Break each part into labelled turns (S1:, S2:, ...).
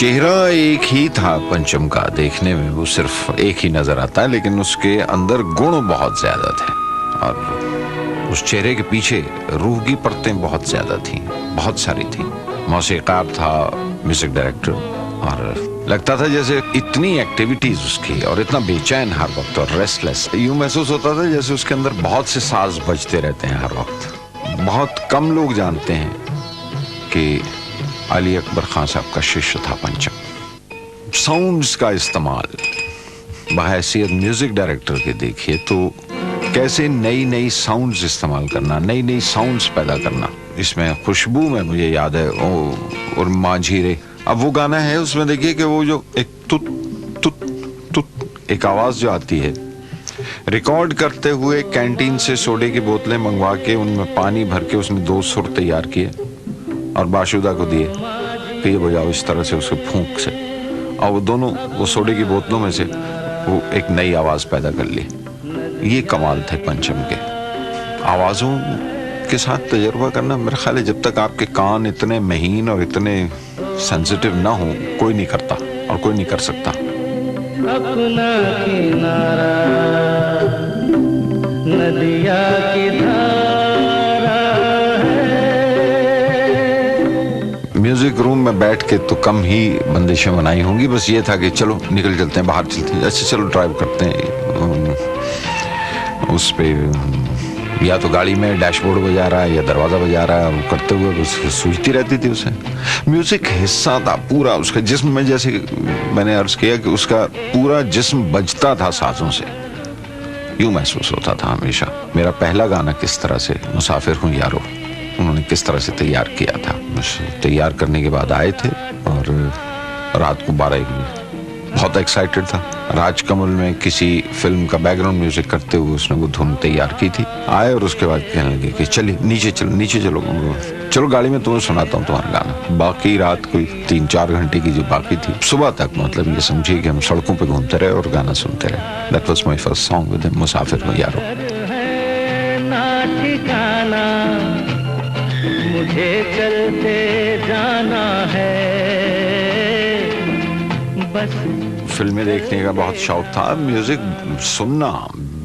S1: चेहरा एक ही था पंचम का, देखने में वो सिर्फ एक ही नजर आता है, लेकिन उसके अंदर गुण बहुत ज्यादा थे और उस चेहरे के पीछे रूह की परतें बहुत ज्यादा थीं, बहुत सारी थीं। मौसीकार था, म्यूजिक डायरेक्टर, और लगता था जैसे इतनी एक्टिविटीज उसकी और इतना बेचैन हर वक्त और रेस्टलेस, यूं महसूस होता था जैसे उसके अंदर बहुत से साज बजते रहते हैं हर वक्त। बहुत कम लोग जानते हैं कि अली अकबर खान साहब का शिष्य था पंचम। साउंड्स का इस्तेमाल बहैसियत म्यूजिक डायरेक्टर के देखिए तो कैसे नई नई साउंड्स इस्तेमाल करना, नई नई साउंड्स पैदा करना। इसमें खुशबू में मुझे याद है और माझी रे, अब वो गाना है उसमें देखिए कि वो जो एक तुत तुत तुत एक आवाज जो आती है, रिकॉर्ड करते हुए कैंटीन से सोडे की बोतलें मंगवा के उनमें पानी भर के उसने 2 सुर तैयार किए और बाशुदा को दिए कि ये बजाओ इस तरह से उसके फूंक से, और वो दोनों वो सोडे की बोतलों में से वो एक नई आवाज पैदा कर ली। ये कमाल थे पंचम के। आवाजों के साथ तजुर्बा करना, मेरा ख्याल है जब तक आपके कान इतने महीन और इतने सेंसिटिव ना हो, कोई नहीं करता और कोई नहीं कर सकता।
S2: अपना किनारा नदिया की धारा है।
S1: म्यूजिक रूम में बैठ के तो कम ही बंदिशें बनाई होंगी, बस ये था कि चलो निकल चलते हैं, बाहर चलते हैं, अच्छा चलो ड्राइव करते हैं। उस पे या तो गाड़ी में डैशबोर्ड बजा रहा है या दरवाजा बजा रहा है, वो करते हुए बस सूझती रहती थी उसे। म्यूजिक हिस्सा था पूरा उसका जिस्म में, जैसे मैंने अर्ज किया कि उसका पूरा जिस्म बजता था साजों से। यूं महसूस होता था हमेशा। मेरा पहला गाना किस तरह से, मुसाफिर हूँ यारो, उन्होंने किस तरह से तैयार किया था। तैयार करने के बाद आए थे और रात को 12-1 बजे बहुत एक्साइटेड था। राजकमल में किसी फिल्म का बैकग्राउंड म्यूजिक करते हुए उसने वो धुन तैयार की थी। आए और उसके बाद कहने लगे कि चलिए नीचे चलो, नीचे चलो, चलो गाड़ी में तुम्हें सुनाता हूँ तुम्हारा गाना। बाकी रात कोई 3-4 घंटे की जो बाकी थी, सुबह तक मतलब ये समझिए कि हम सड़कों पे घूमते रहे और गाना सुनते रहे। That was my first song with him, मुसाफिर हूँ यारो।
S2: मुझे चलते जाना है बस।
S1: फिल्में देखने का बहुत शौक था, म्यूजिक सुनना,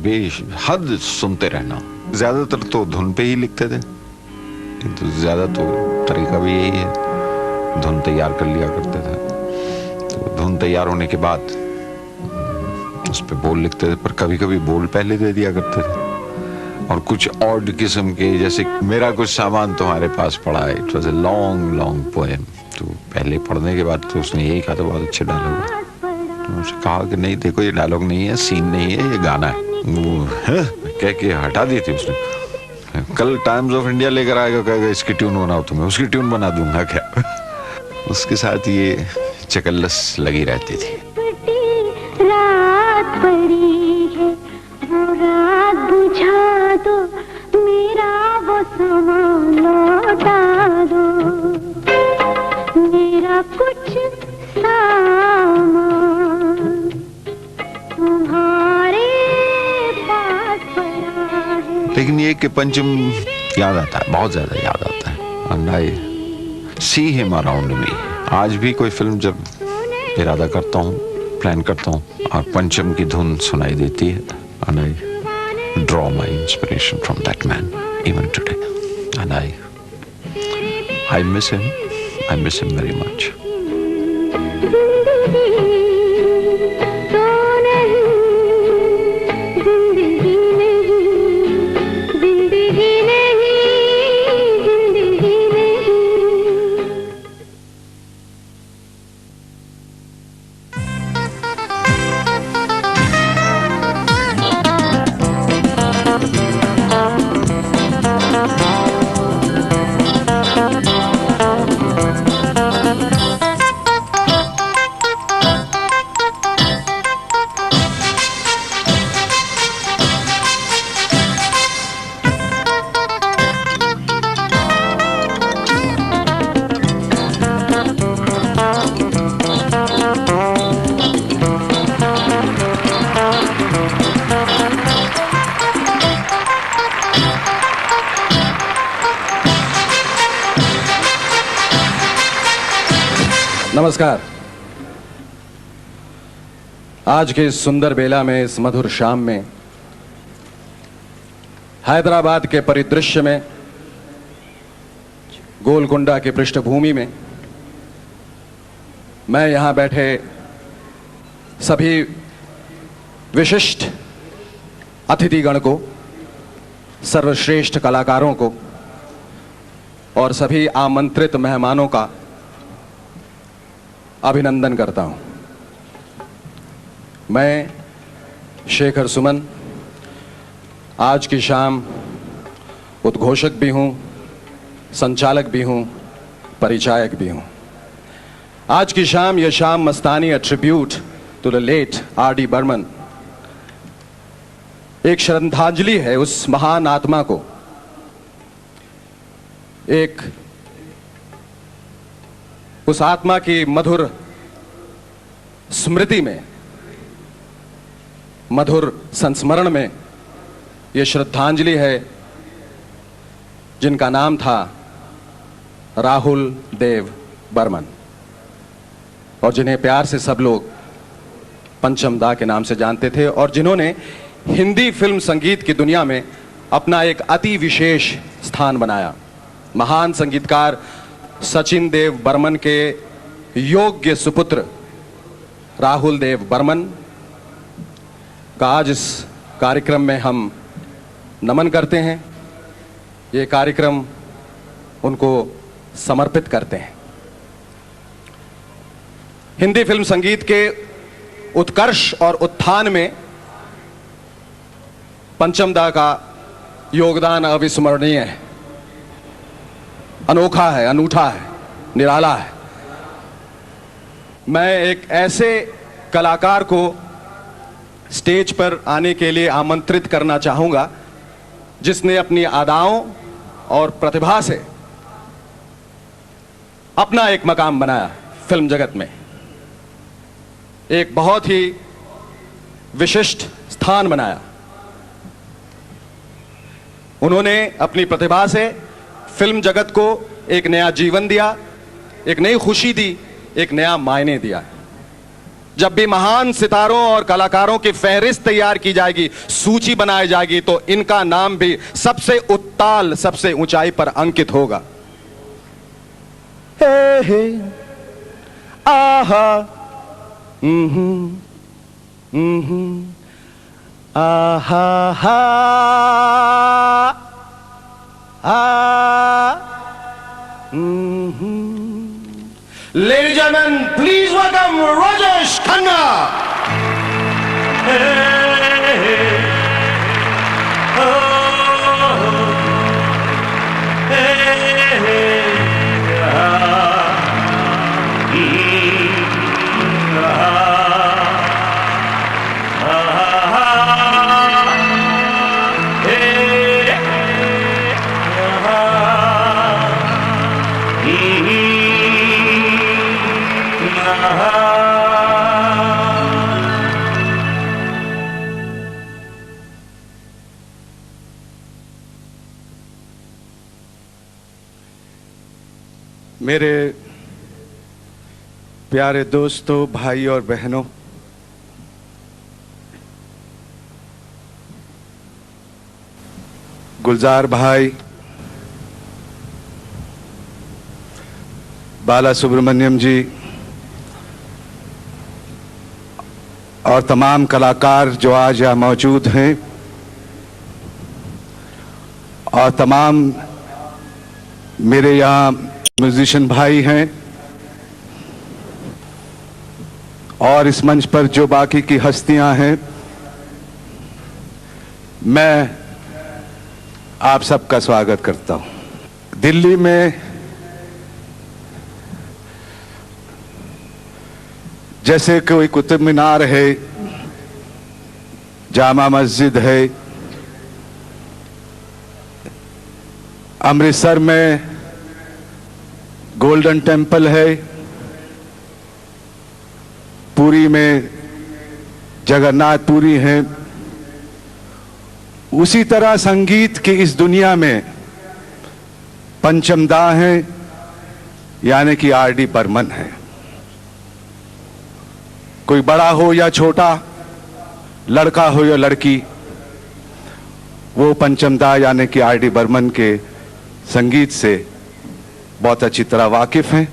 S1: बेहद सुनते रहना। ज्यादातर तो धुन पे ही लिखते थे, किंतु ज्यादा तो तरीका भी यही है, धुन तैयार कर लिया करते थे। तो धुन तैयार होने के बाद उस पे बोल लिखते थे, पर कभी कभी बोल पहले दे दिया करते थे। और कुछ ऑड किस्म के, जैसे मेरा कुछ सामान तुम्हारे पास पड़ा है, it was a long long poem. तो पहले पढ़ने के बाद तो उसने यही कहा था बहुत अच्छे डायलॉग है। तो उसने कहा कि नहीं देखो ये डायलॉग नहीं है, सीन नहीं है, ये गाना है। वो कह के हटा दी थी उसने। कल टाइम्स ऑफ इंडिया लेकर आएगा, कहेगा इसकी ट्यून बनाओ, तुम्हें उसकी ट्यून बना दूंगा क्या। उसके साथ ये चकल्लस लगी रहती थी।
S3: रात पड़ी है, वो रात बुझा दो, मेरा वो सामान लौटा दो, मेरा कुछ सामान तुम्हारे पास पड़ा है।
S1: लेकिन ये कि पंचम याद आता है, बहुत ज्यादा याद आता है। And I see him around me। आज भी कोई फिल्म जब इरादा करता हूँ, प्लान करता हूँ और पंचम की धुन सुनाई देती है, and I draw my inspiration from that man even today, and I miss him, I miss him very much।
S4: नमस्कार। आज के इस सुंदर बेला में, इस मधुर शाम में, हैदराबाद के परिदृश्य में, गोलकुंडा की पृष्ठभूमि में, मैं यहां बैठे सभी विशिष्ट अतिथिगण को, सर्वश्रेष्ठ कलाकारों को और सभी आमंत्रित मेहमानों का अभिनंदन करता हूं। मैं शेखर सुमन आज की शाम उद्घोषक भी हूं, संचालक भी हूं, परिचायक भी हूं। आज की शाम, यह शाम मस्तानी a tribute to the late R D. Burman, एक श्रद्धांजलि है उस महान आत्मा को, एक उस आत्मा की मधुर स्मृति में, मधुर संस्मरण में यह श्रद्धांजलि है, जिनका नाम था राहुल देव बर्मन और जिन्हें प्यार से सब लोग पंचम दा के नाम से जानते थे और जिन्होंने हिंदी फिल्म संगीत की दुनिया में अपना एक अति विशेष स्थान बनाया। महान संगीतकार सचिन देव बर्मन के योग्य सुपुत्र राहुल देव बर्मन का आज इस कार्यक्रम में हम नमन करते हैं। ये कार्यक्रम उनको समर्पित करते हैं। हिंदी फिल्म संगीत के उत्कर्ष और उत्थान में पंचम दा का योगदान अविस्मरणीय है, अनोखा है, अनूठा है, निराला है। मैं एक ऐसे कलाकार को स्टेज पर आने के लिए आमंत्रित करना चाहूंगा जिसने अपनी अदाओं और प्रतिभा से अपना एक मकाम बनाया फिल्म जगत में, एक बहुत ही विशिष्ट स्थान बनाया। उन्होंने अपनी प्रतिभा से फिल्म जगत को एक नया जीवन दिया, एक नई खुशी दी, एक नया मायने दिया। जब भी महान सितारों और कलाकारों की फहरिस्त तैयार की जाएगी, सूची बनाई जाएगी, तो इनका नाम भी सबसे उत्ताल, सबसे ऊंचाई पर अंकित होगा। हे हे आहा आहा हा Ladies and gentlemen, please welcome Rajesh Khanna. मेरे प्यारे दोस्तों, भाई और बहनों, गुलजार भाई, बाला सुब्रमण्यम जी और तमाम कलाकार जो आज यहाँ मौजूद हैं और तमाम मेरे यहाँ म्यूजिशियन भाई हैं और इस मंच पर जो बाकी की हस्तियां हैं, मैं आप सबका स्वागत करता हूं। दिल्ली में जैसे कोई कुतुब मीनार है, जामा मस्जिद है, अमृतसर में गोल्डन टेम्पल है, पुरी में जगन्नाथपुरी है, उसी तरह संगीत की इस दुनिया में पंचम दा हैं, यानी कि आर.डी. बर्मन है।
S5: कोई बड़ा हो या छोटा, लड़का हो या लड़की, वो पंचम दा यानी कि आर डी बर्मन के संगीत से बहुत अच्छी तरह वाकिफ हैं।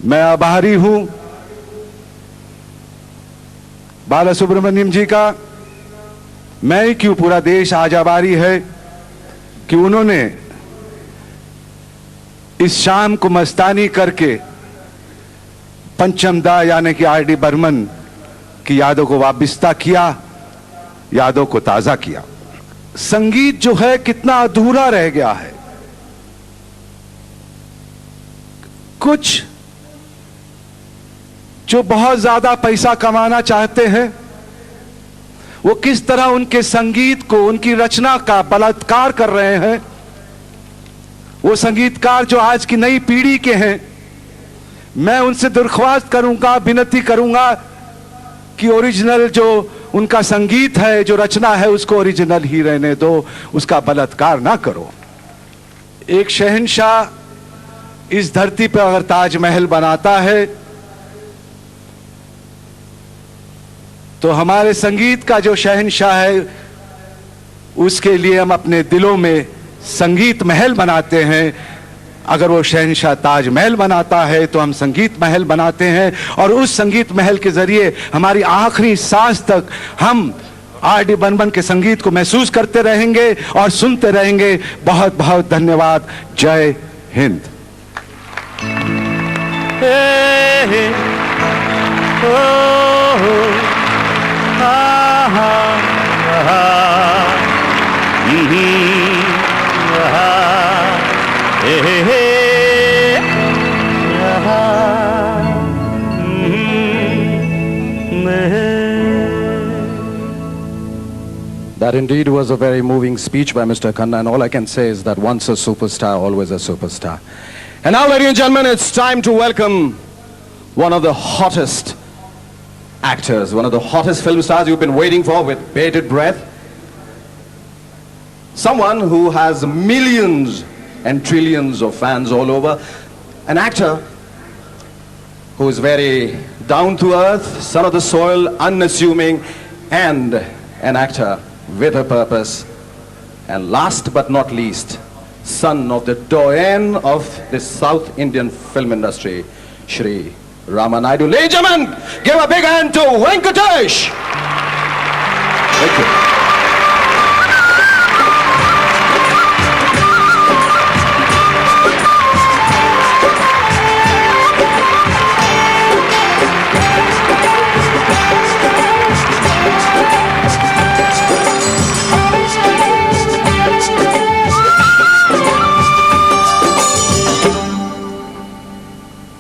S5: मैं आभारी हूं बालासुब्रमण्यम जी का। मैं ही क्यों, पूरा देश आज आभारी है कि उन्होंने इस शाम को मस्तानी करके पंचम दा यानी कि आर डी बर्मन की यादों को वाबिस्ता किया, यादों को ताजा किया। संगीत जो है कितना अधूरा रह गया है। कुछ जो बहुत ज्यादा पैसा कमाना चाहते हैं, वो किस तरह उनके संगीत को, उनकी रचना का बलात्कार कर रहे हैं। वो संगीतकार जो आज की नई पीढ़ी के हैं, मैं उनसे दरख्वास्त करूंगा, विनती करूंगा कि ओरिजिनल जो उनका संगीत है, जो रचना है, उसको ओरिजिनल ही रहने दो, उसका बलात्कार ना करो। एक शहंशाह इस धरती पर अगर ताजमहल बनाता है, तो हमारे संगीत का जो शहंशाह है, उसके लिए हम अपने दिलों में संगीत महल बनाते हैं। अगर वो शहंशाह ताजमहल बनाता है तो हम संगीत महल बनाते हैं, और उस संगीत महल के जरिए हमारी आखिरी सांस तक हम आर डी बर्मन के संगीत को महसूस करते रहेंगे और सुनते रहेंगे। बहुत बहुत धन्यवाद। जय Hind.
S4: That indeed was a very moving speech by Mr. Khanna, and all I can say is that once a superstar, always a superstar. And now, ladies and gentlemen, it's time to welcome one of the hottest actors, one of the hottest film stars you've been waiting for with bated breath. Someone who has millions and trillions of fans all over. An actor who is very down to earth, son of the soil, unassuming, and an actor with a purpose. And last but not least, son of the doyen of the South Indian film industry, Shri Rama Naidu. Ladies and gentlemen, give a big hand to Venkatesh. Thank you.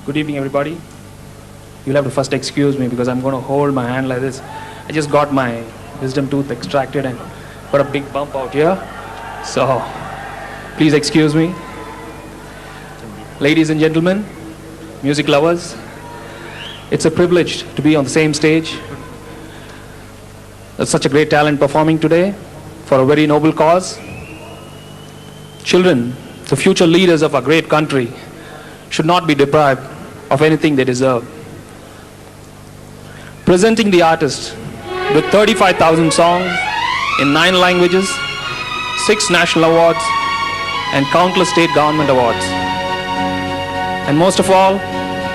S6: Good evening, everybody. You'll have to first excuse me because I'm going to hold my hand like this. I just got my wisdom tooth extracted and got a big bump out here. So, please excuse me. Ladies and gentlemen, music lovers, it's a privilege to be on the same stage. There's such a great talent performing today for a very noble cause. Children, the future leaders of our great country, should not be deprived of anything they deserve. Presenting the artist with 35,000 songs in 9 languages, 6 national awards, and countless state government awards. And most of all,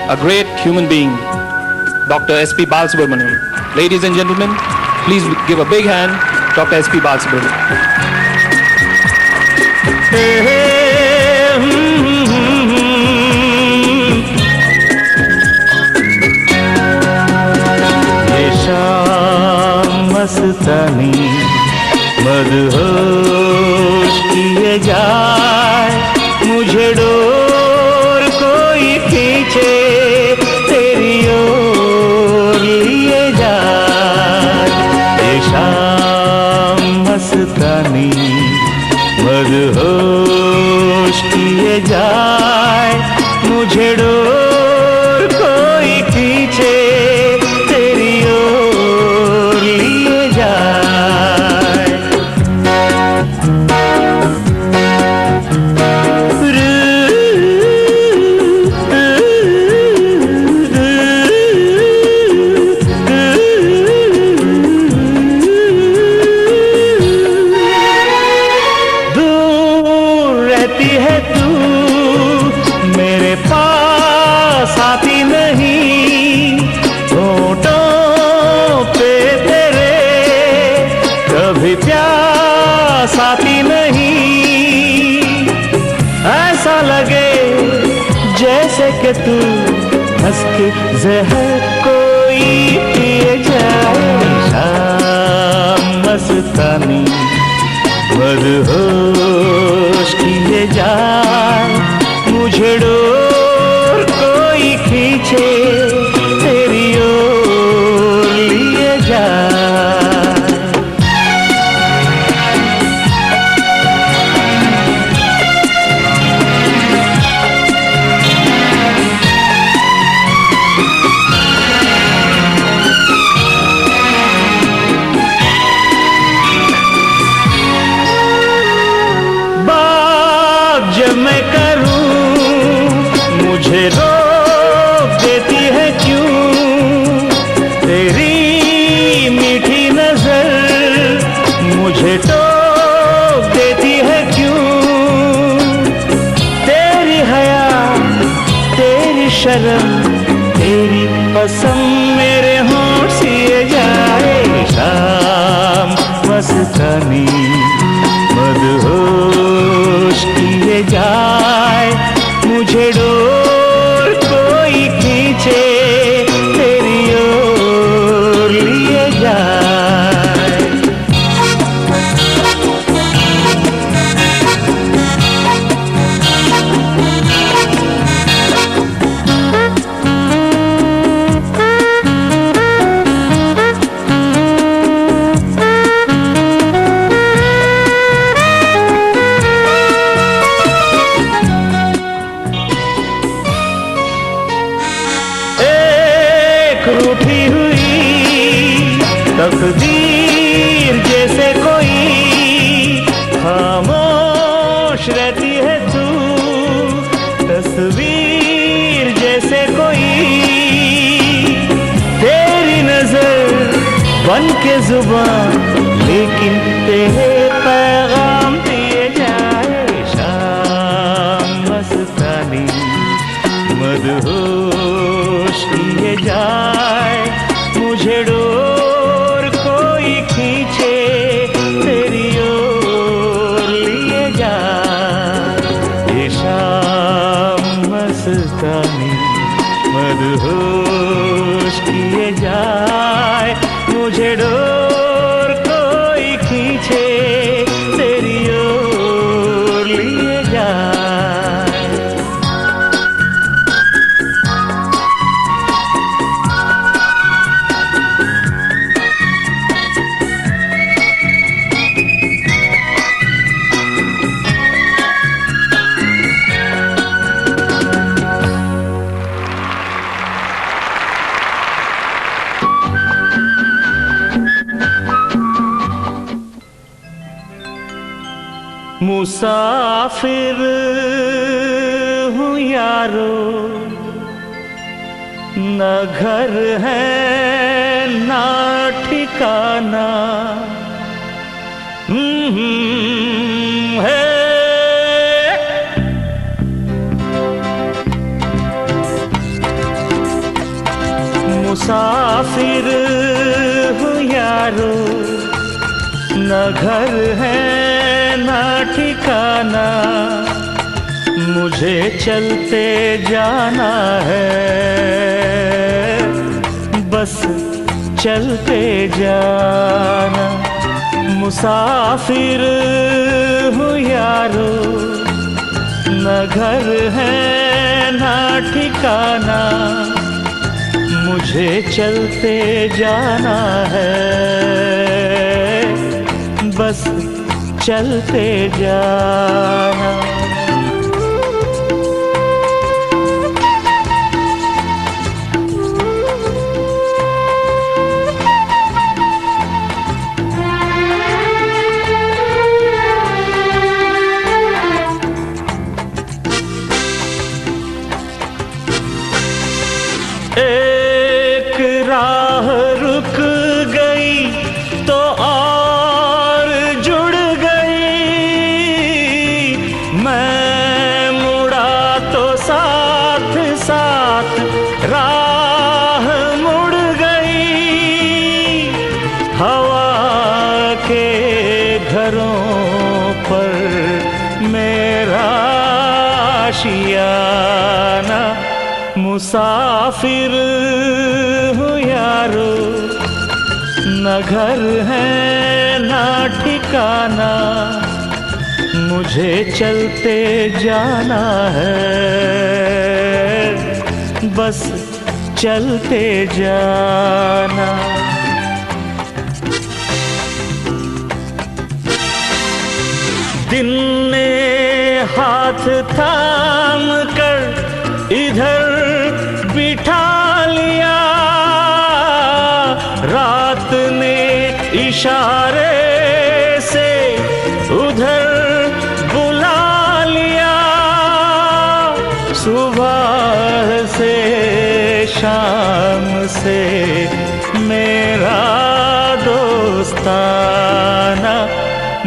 S6: a great human being, Dr. S.P. Balasubramaniam. Ladies and gentlemen, please give a big hand, Dr. S.P. Balasubramaniam.
S2: मस्तानी मदहोश किए जाए, मुझे door कोई खींचे तेरी ओर लिए जाए। ये शाम मस्तानी मदहोश किए जाए, मुझे डोर कोई खींचे तेरी ओर लिए जाए। बरसाती नहीं, ऐसा लगे जैसे कि तू हंस के जहर कोई पिए जाए। शाम मस्तानी मदहोश किए जाए, मुझे डोर कोई खींचे तेरी ओर लिए जाए। जब मैं करूं मुझे रोक देती है क्यों, तेरी मीठी नजर मुझे टोक देती है क्यों। तेरी हया तेरी शर्म तेरी कसम मेरे होंठ सिए जाए। शाम मस्तानी मदहोश किए जाए, मुझे डोर कोई खींचे तेरी ओर लिए जाए। रूठी हुई तकदीर जैसे कोई खामोश रहती है तू, तस्वीर जैसे कोई तेरी नजर बन के जुबान, लेकिन तेरे पैगाम दिए जाए। शाम मस्तानी मदहोश किए जाए, मुझे डोर कोई खींचे तेरी ओर लिए जाए। ये शाम मस्तानी मदहोश किए जाए, मुझे डोर कोई खींचे तेरी ओर लिए जाए। मुसाफिर हूँ यारो, न घर है ना ठिकाना है। मुसाफिर हूँ यारो, न घर है ना ठिकाना, मुझे चलते जाना है, बस चलते जाना। मुसाफिर हूँ यारो, न घर है ना ठिकाना, मुझे चलते जाना है, बस चलते जाना। एक राह रुक गई तो और जुड़ गई, मैं मेरा आशियाना, मुसाफिर हूँ यारो, न घर है ना ठिकाना, मुझे चलते जाना है, बस चलते जाना। दिन ने हाथ थाम कर इधर बिठा लिया, रात ने इशारे से उधर बुला लिया, सुबह से शाम से मेरा दोस्ताना,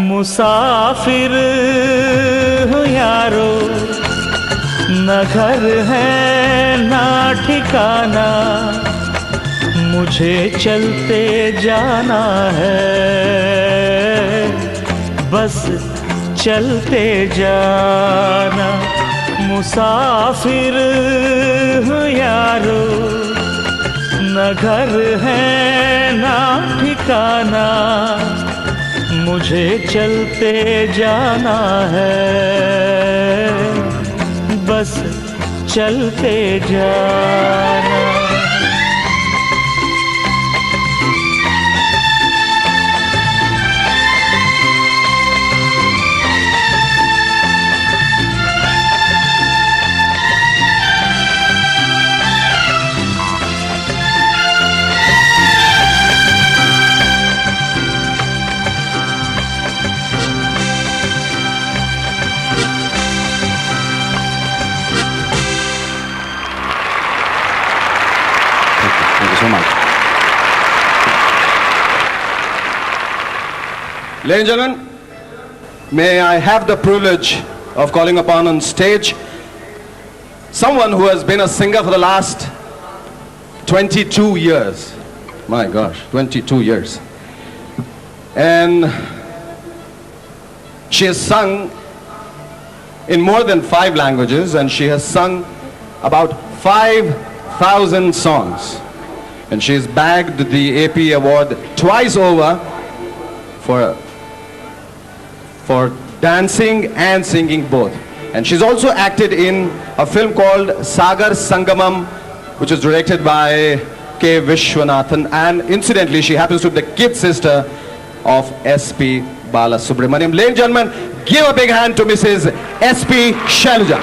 S2: मुसाफिर हूँ यारो, न घर है ना ठिकाना, मुझे चलते जाना है, बस चलते जाना। मुसाफिर हूँ यारो, न घर है ना ठिकाना, मुझे चलते जाना है, बस चलते जाना।
S4: Thank you so much. Ladies and gentlemen, may I have the privilege of calling upon on stage someone who has been a singer for the last 22 years. My gosh, 22 years. And she has sung in more than 5 languages, and she has sung about 5,000 songs. And she has bagged the AP award twice over for dancing and singing both. And she's also acted in a film called Sagar Sangamam, which is directed by K. Vishwanathan. And incidentally, she happens to be the kid sister of S.P. Balasubramaniam. Ladies and gentlemen, give a big hand to Mrs. S.P. Shailaja.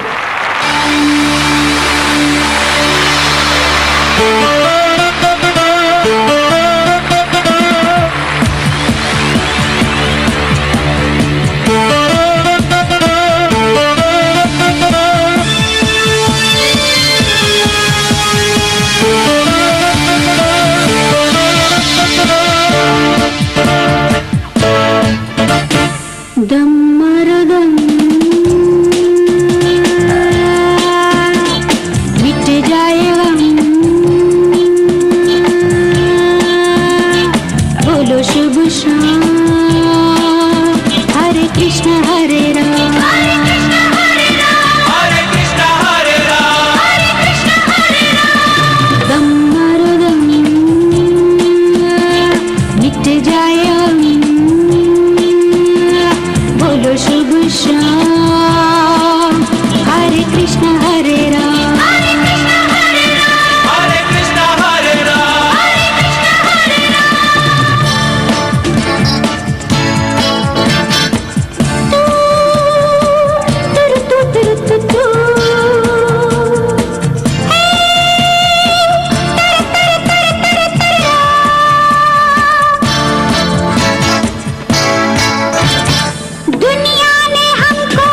S3: दम मारो दम, मिट जाए गम, बोलो शुभ शाम, हरे कृष्ण हरे राम, हरे कृष्ण हरे राम, हरे कृष्ण हरे राम, हरे कृष्ण हरे राम। दम मारो दम, मिट जाए गम, बोलो शुभ शाम, हरे कृष्ण हरे राम, हरे कृष्ण हरे राम, हरे कृष्ण हरे राम, हरे कृष्ण हरे दुनिया ने हमको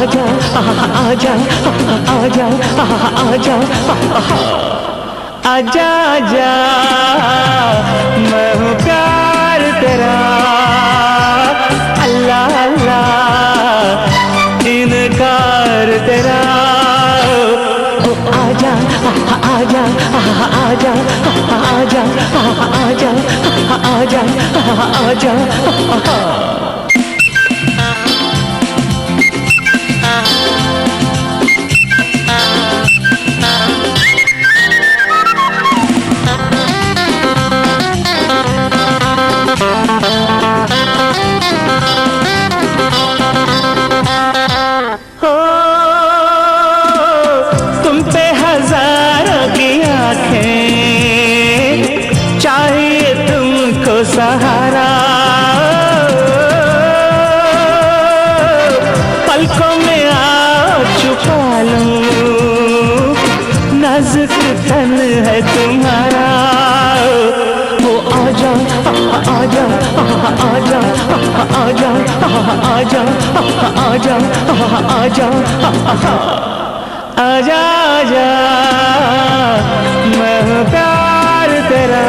S2: आजा आजा आजा आजा आजा आजा मैं हूँ प्यार तेरा अल्लाह अल्लाह इनकार तेरा ओ आजा आजा आजा आजा आजा आजा आजा तुम पे हजारों की आंखें चाहिए तुमको सहारा पलकों में आओ छुपा लूं नाजुक तन है तुम्हारा वो आजा आजा आजा आजा आजा आजा आजा आजा आजा मैं हूँ प्यार तेरा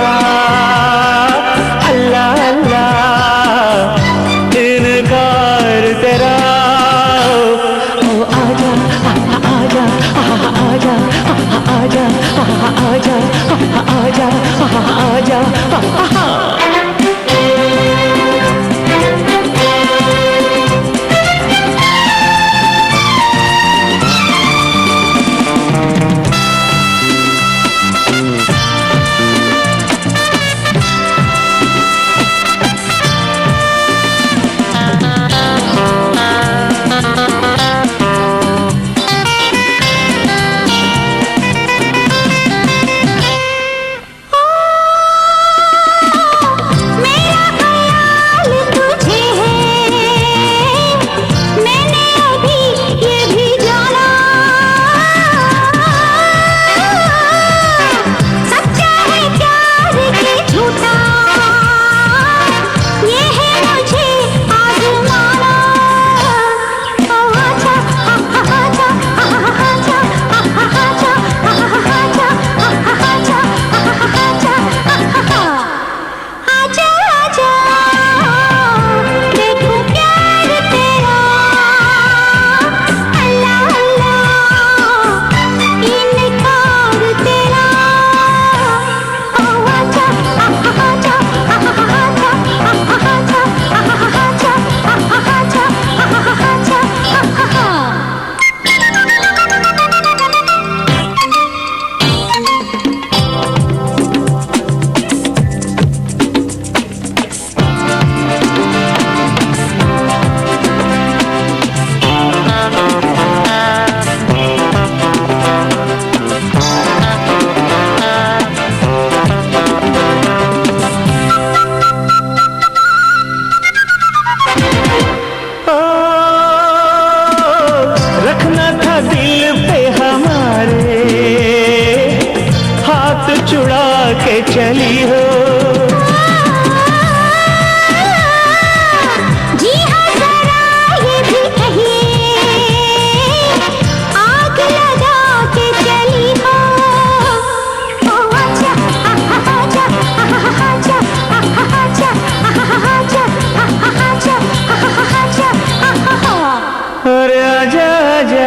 S2: अल्लाह अल्लाह इनकार तेरा ओ आजा आजा आजा आजा आजा आजा आजा के चली हो
S3: जी हाँ जरा ये भी कहिए आग लगा के चली हो ओ आजा आजा आजा आजा आजा आजा
S2: अरे आजा आजा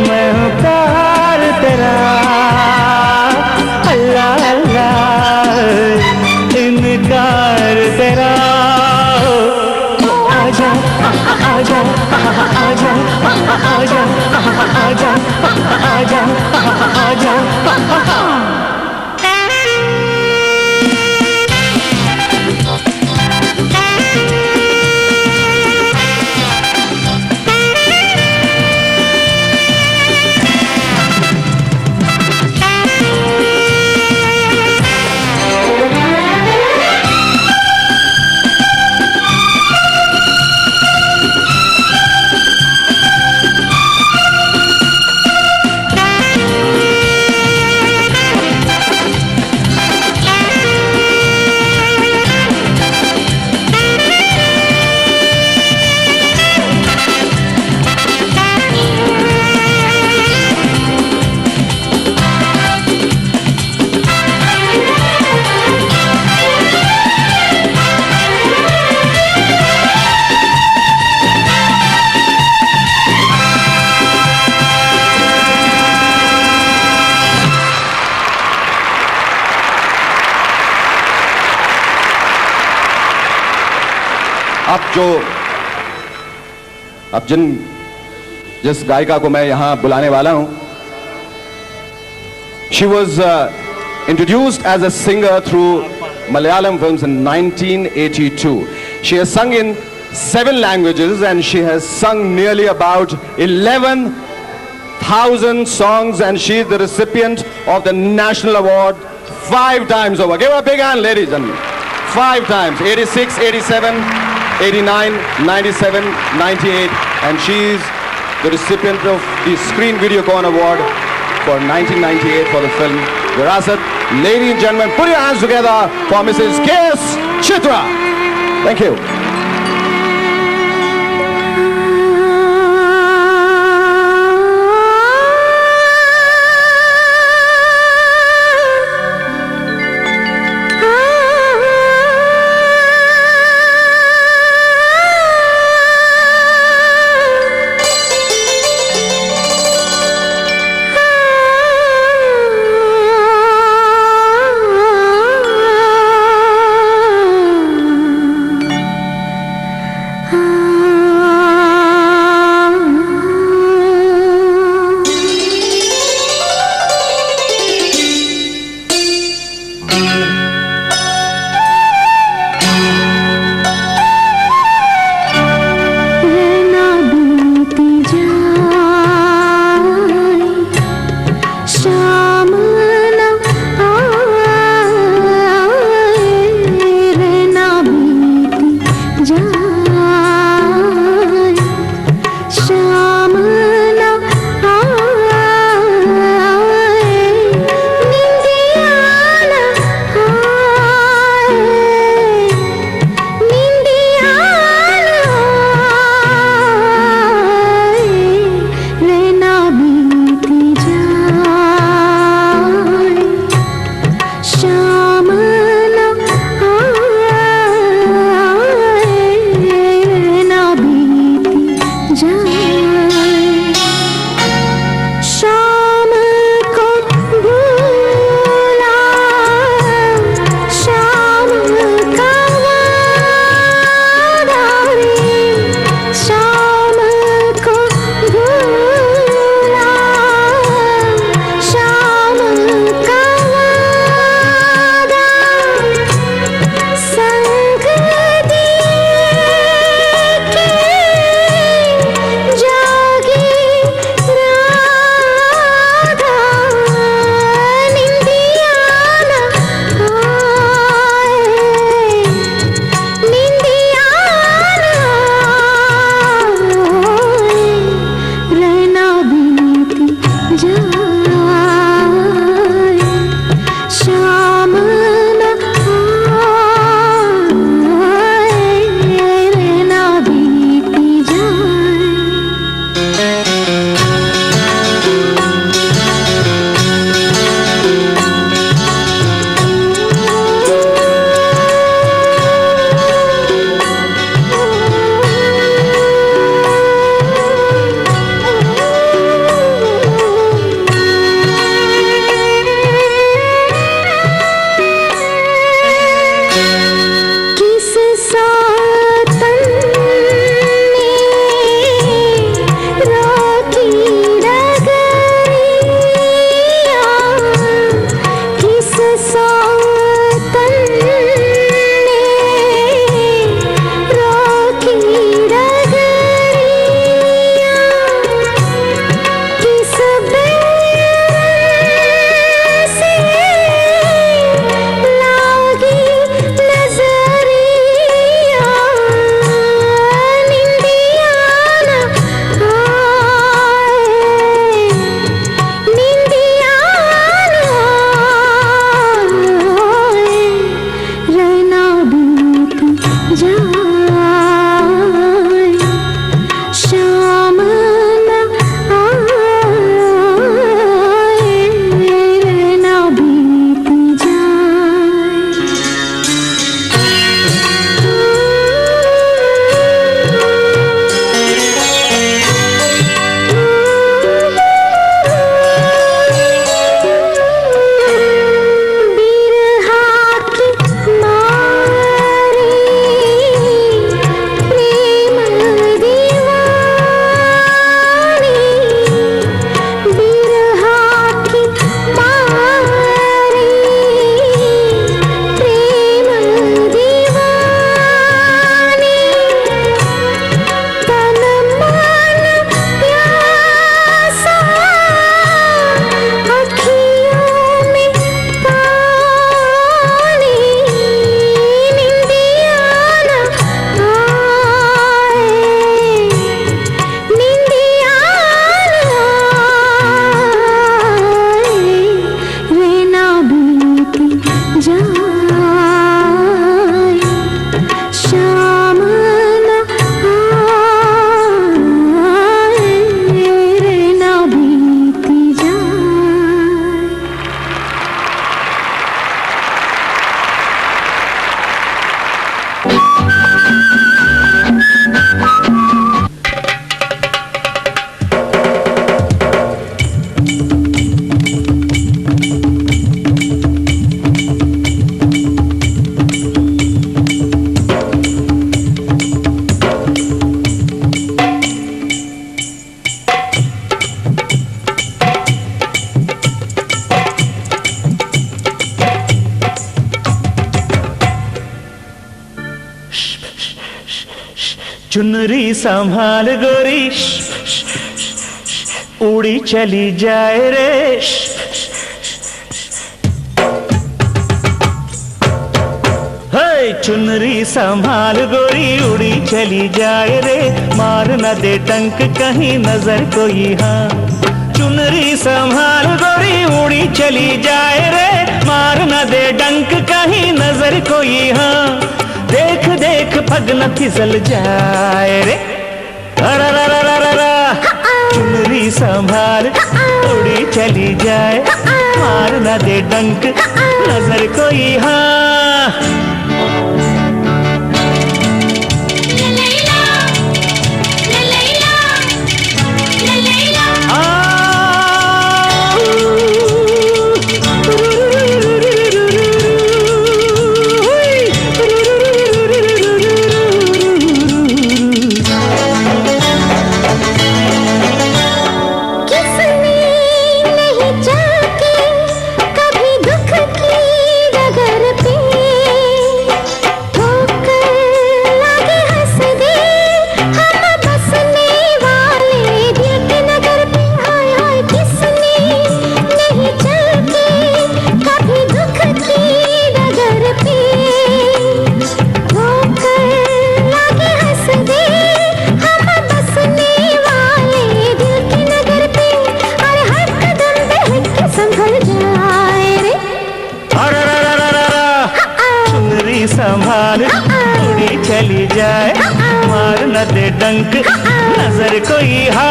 S2: मैं हूँ प्यार तेरा अल्लाह अल्लाह
S4: अब जिस गायिका को मैं यहां बुलाने वाला हूं, she was introduced as a singer through Malayalam films in 1982. She has sung in 7 languages and she has sung nearly about 11,000 songs, and she is the recipient of the National Award 5 times over. Give her a big hand, ladies and gentlemen. 5 times, 86, 87, 89, 97, 98, and she's the recipient of the Screen Videocon Award for 1998 for the film Virasat. Ladies and gentlemen, put your hands together for Mrs. K.S. Chitra. Thank you.
S3: जा
S2: चुनरी संभाल गोरी उड़ी चली जाए रे। चुनरी संभाल गोरी उड़ी चली जाए रे, मार न दे डंक कहीं नजर कोई। हाँ चुनरी संभाल गोरी उड़ी चली जाए रे, मार न दे डंक कहीं नजर कोई। हाँ देख देख पग न फिसल जाए रे। चुनरी संभाल उड़ी चली जाए, मार न दे डंक नजर कोई। हाँ संभाल उड़ी चली जाए, मार न दे डंक नजर कोई। हाँ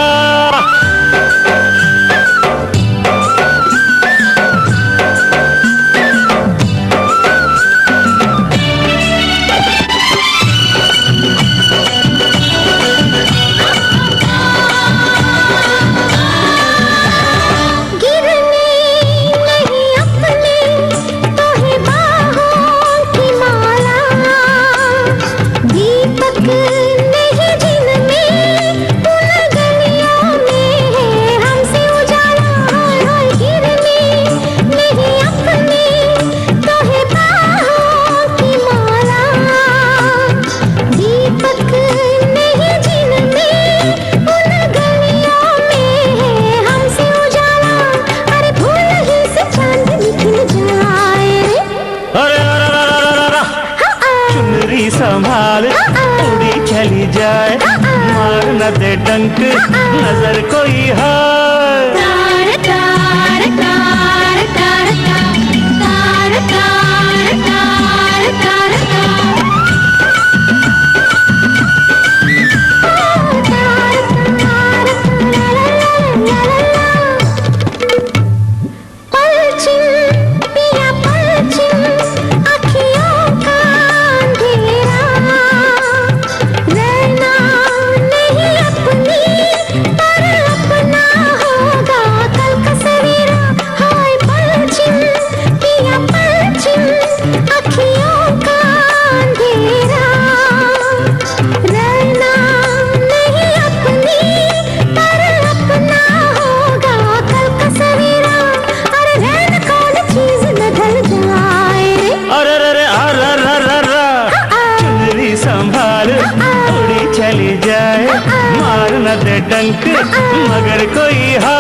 S2: संभाल उड़ी चली जाए, मार न दे डंक नजर कोई। है
S3: तार तार तार तार तार तार तार तार
S2: चली जाए, मार न दे डंक मगर कोई। है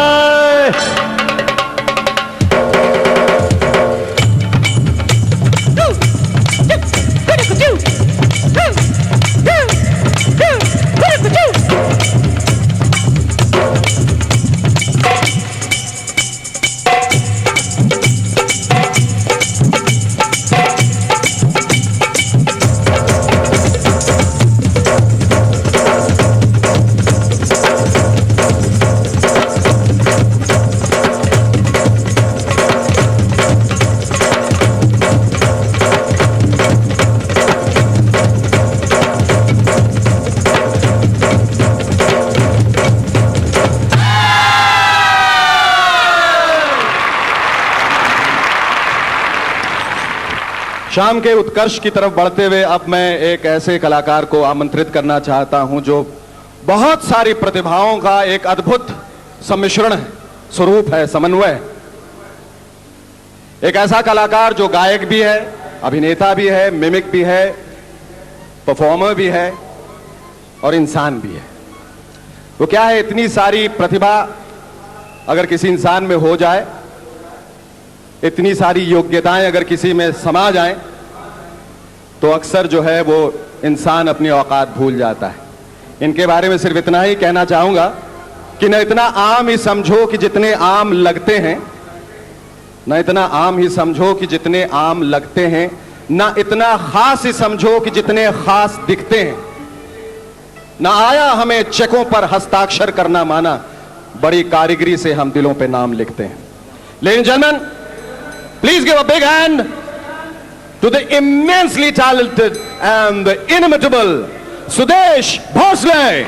S4: शाम के उत्कर्ष की तरफ बढ़ते हुए अब मैं एक ऐसे कलाकार को आमंत्रित करना चाहता हूं जो बहुत सारी प्रतिभाओं का एक अद्भुत सम्मिश्रण है, स्वरूप है, समन्वय। एक ऐसा कलाकार जो गायक भी है, अभिनेता भी है, मिमिक भी है, परफॉर्मर भी है, और इंसान भी है। वो क्या है, इतनी सारी प्रतिभा अगर किसी इंसान में हो जाए, इतनी सारी योग्यताएं अगर किसी में समा जाएं, तो अक्सर जो है वो इंसान अपनी औकात भूल जाता है। इनके बारे में सिर्फ इतना ही कहना चाहूंगा कि न इतना आम ही समझो कि जितने आम लगते हैं, न इतना आम ही समझो कि जितने आम लगते हैं, न इतना खास ही समझो कि जितने खास दिखते हैं। न आया हमें चेकों पर हस्ताक्षर करना माना, बड़ी कारीगरी से हम दिलों पे नाम लिखते हैं। Ladies and gentleman, please give a big hand to the immensely talented and the inimitable Sudesh Bhosle.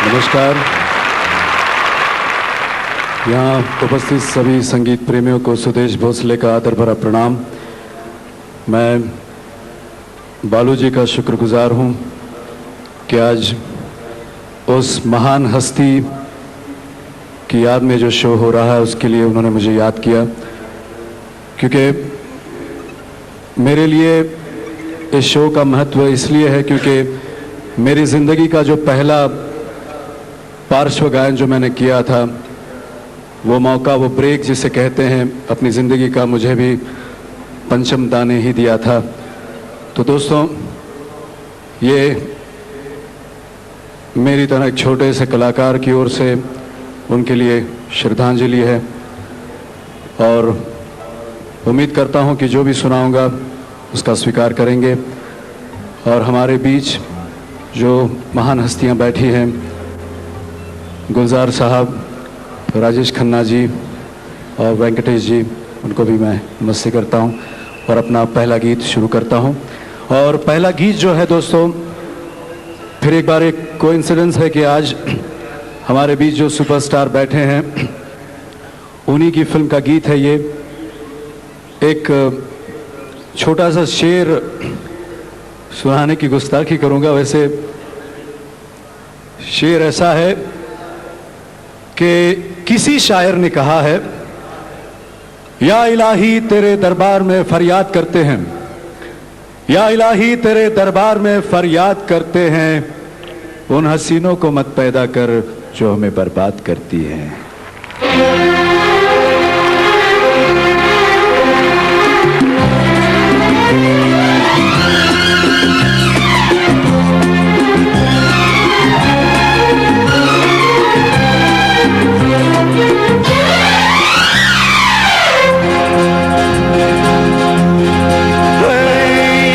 S5: नमस्कार। यहाँ उपस्थित सभी संगीत प्रेमियों को सुदेश भोसले का आदर भरा प्रणाम। मैं बालूजी का शुक्रगुजार हूँ कि आज उस महान हस्ती की याद में जो शो हो रहा है उसके लिए उन्होंने मुझे याद किया, क्योंकि मेरे लिए इस शो का महत्व इसलिए है क्योंकि मेरी ज़िंदगी का जो पहला पार्श्व गायन जो मैंने किया था, वो मौका, वो ब्रेक जिसे कहते हैं अपनी ज़िंदगी का, मुझे भी पंचम दा ने ही दिया था। तो दोस्तों, ये मेरी तरह एक छोटे से कलाकार की ओर से उनके लिए श्रद्धांजलि है और उम्मीद करता हूं कि जो भी सुनाऊंगा उसका स्वीकार करेंगे। और हमारे बीच जो महान हस्तियां बैठी हैं, गुलजार साहब, राजेश खन्ना जी और वेंकटेश जी, उनको भी मैं नमस्ते करता हूं और अपना पहला गीत शुरू करता हूं। और पहला गीत जो है दोस्तों, फिर एक बार एक कोइंसिडेंस है कि आज हमारे बीच जो सुपरस्टार बैठे हैं उन्हीं की फिल्म का गीत है ये। एक छोटा सा शेर सुनाने की गुस्ताखी करूंगा। वैसे शेर ऐसा है कि किसी शायर ने कहा है, या इलाही तेरे दरबार में फरियाद करते हैं, या इलाही तेरे दरबार में फरियाद करते हैं, उन हसीनों को मत पैदा कर जो हमें बर्बाद करती हैं।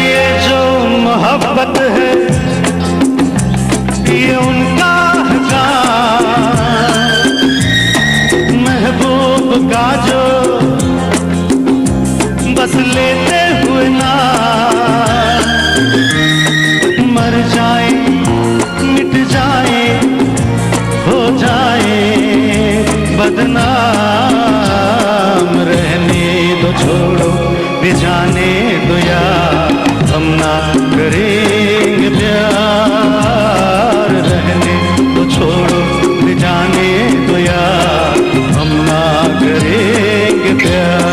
S2: ये जो मोहब्बत है, ये उनका का जो बस लेते हुए ना मर जाए, मिट जाए, हो जाए बदनाम, रहने दो, छोड़ो भी जाने दो यार, हम ना करेंगे प्यार, रहने दो, छोड़ो भी जाने दो यार, हम ना करेंगे प्यार।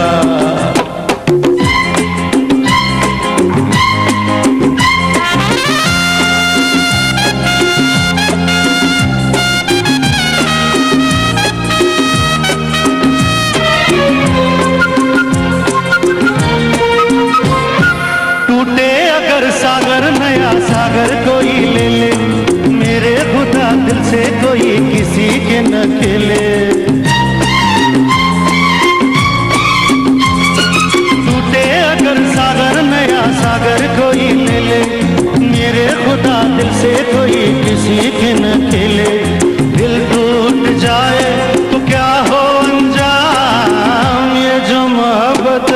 S2: टूटे अगर सागर, नया सागर कोई ले ले, मेरे खुदा दिल से कोई किसी के न खेले। सागर कोई ले ले, मेरे खुदा दिल से कोई किसी के न खेले। दिल टूट जाए तो क्या हो अंजाम, ये जो मोहब्बत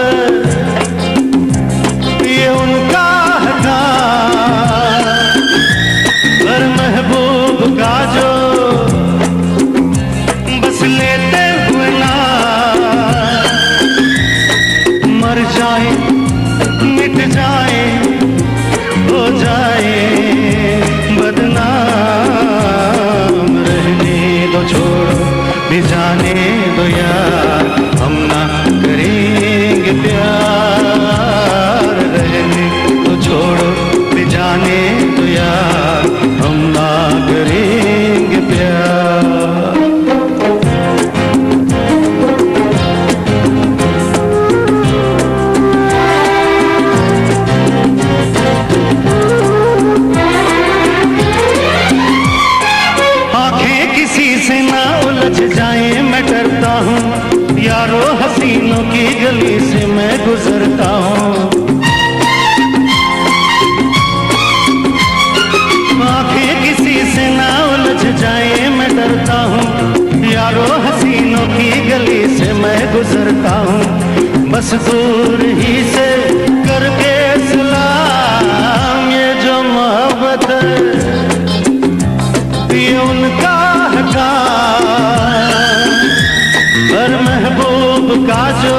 S2: ये उनका है काम, पर महबूब का जो तो यार हम ना करेंगे प्यार। आंखें किसी से ना उलझ जाए मैं डरता हूँ, यारो हसीनों की गली से मैं गुजरता हूँ। आंखें किसी से ना उलझ जाए मैं डरता हूँ, यारो हसीनों की गली से मैं गुजरता हूँ। बस दूर ही से करके सलाम, ये जो मोहब्बत है ये उनका है काम। पर महबूब का जो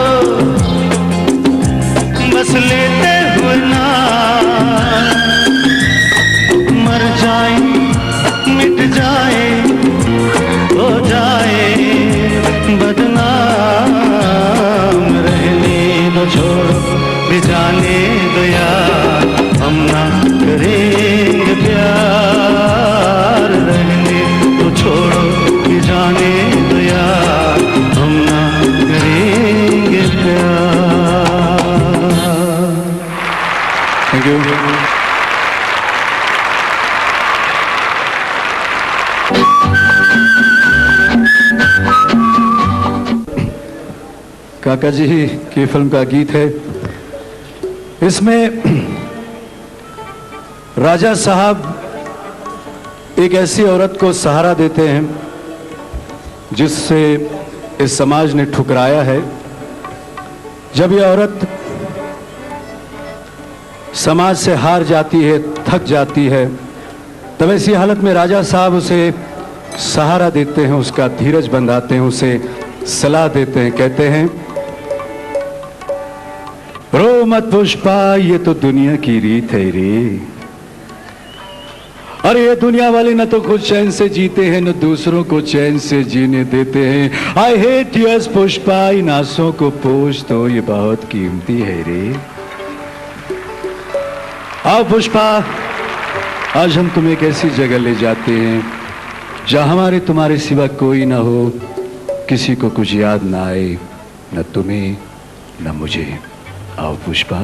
S2: बस लेते हुए ना मर जाए मिट जाए हो जाए बदनाम, रहने दो छोड़ो भी जाने दो यार हम ना करेंगे प्यार। रहने तो छोड़ो भी जाने दो यार हम ना करेंगे प्यार।
S5: Thank you. काका जी की फिल्म का गीत है। इसमें राजा साहब एक ऐसी औरत को सहारा देते हैं जिससे इस समाज ने ठुकराया है। जब यह औरत समाज से हार जाती है, थक जाती है, तब ऐसी हालत में राजा साहब उसे सहारा देते हैं, उसका धीरज बंधाते हैं, उसे सलाह देते हैं। कहते हैं, रो मत पुष्पा, ये तो दुनिया की रीत है रे। अरे ये दुनिया वाले न तो खुद चैन से जीते हैं, न दूसरों को चैन से जीने देते हैं। आई हेट यस पुष्पा, इन आंसुओं को पोंछ दो, ये बहुत कीमती है रे। आओ पुष्पा, आज हम तुम्हें एक ऐसी जगह ले जाते हैं जहां हमारे तुम्हारे सिवा कोई ना हो, किसी को कुछ याद ना आए, न तुम्हें न मुझे। आओ पुष्पा।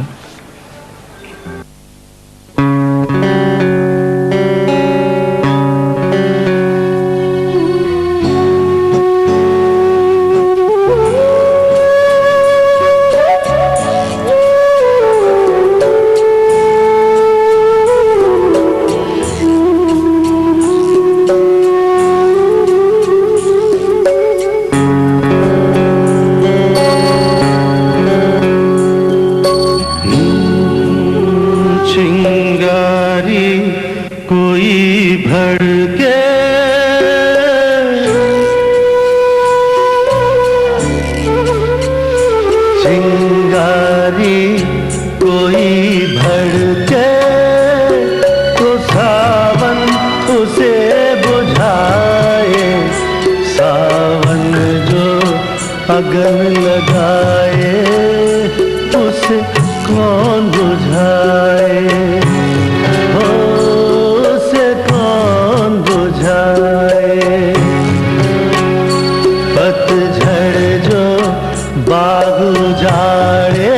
S2: अगन लगाए उसे कौन बुझाए, हो उसे कौन बुझाए। पतझड़ जो बाग उजाड़े,